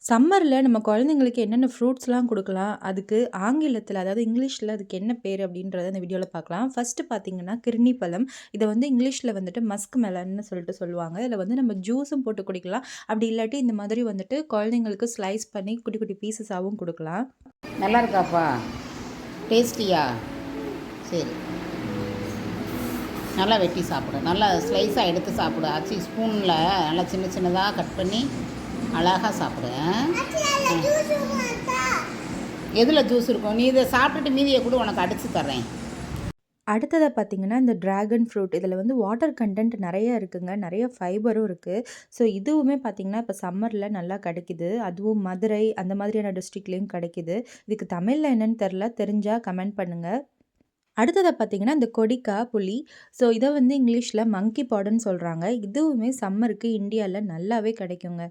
சம்மரில் நம்ம குழந்தைங்களுக்கு என்னென்ன ஃப்ரூட்ஸ்லாம் கொடுக்கலாம் அதுக்கு ஆங்கிலத்தில் அதாவது இங்கிலீஷில் அதுக்கு என்ன பேர் அப்படின்றத இந்த வீடியோவில் பார்க்கலாம். ஃபஸ்ட்டு பார்த்தீங்கன்னா கிர்னி பழம். இதை வந்து இங்கிலீஷில் வந்துட்டு மஸ்க் மெலன்னு சொல்லிட்டு சொல்லுவாங்க. இதில் வந்து நம்ம ஜூஸும் போட்டு குடிக்கலாம். அப்படி இல்லாட்டி இந்த மாதிரி வந்துட்டு குழந்தைங்களுக்கு ஸ்லைஸ் பண்ணி குட்டி குட்டி பீசஸாகவும் கொடுக்கலாம். நல்லா இருக்காப்பா? டேஸ்டியா? சரி, நல்லா வெட்டி சாப்பிடு, நல்லா ஸ்லைஸாக எடுத்து சாப்பிடு. ஆச்சு ஸ்பூனில் நல்லா சின்ன சின்னதாக கட் பண்ணி அழகாக சாப்பிடு. எதில் ஜூஸ் இருக்கும்? நீ இதை சாப்பிட்டுட்டு மீதியை கூட உனக்கு அடித்து தர்றேன். அடுத்ததாக பார்த்தீங்கன்னா இந்த ட்ராகன் ஃப்ரூட். இதில் வந்து வாட்டர் கண்டென்ட் நிறைய இருக்குங்க, நிறைய ஃபைபரும் இருக்குது. ஸோ இதுவுமே பார்த்திங்கன்னா இப்போ சம்மரில் நல்லா கிடைக்குது. அதுவும் மதுரை அந்த மாதிரியான டிஸ்ட்ரிக்ட்லேயும் கிடைக்குது. இதுக்கு தமிழில் என்னென்னு தெரில, தெரிஞ்சால் கமெண்ட் பண்ணுங்கள். அடுத்ததாக பார்த்தீங்கன்னா இந்த கொடிக்காய் புளி. ஸோ இதை வந்து இங்கிலீஷில் மங்கி பாடுன்னு சொல்கிறாங்க. இதுவுமே சம்மருக்கு இந்தியாவில் நல்லாவே கிடைக்குங்க.